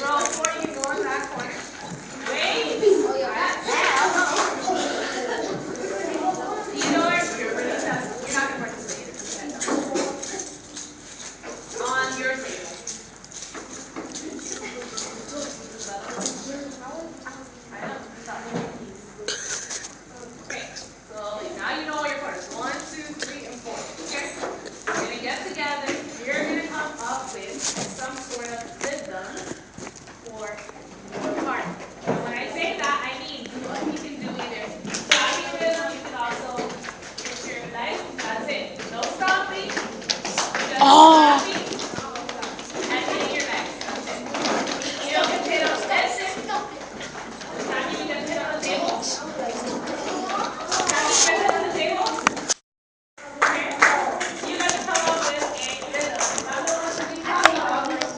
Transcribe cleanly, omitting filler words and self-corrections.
Roll 40, you can go in that corner. Wait! Theodore, you're not going to participate. On your table. Okay, so now you know all your partners. 1, 2, 3, and 4. Okay? You're going to get together. You're going to come up with some sort of rhythm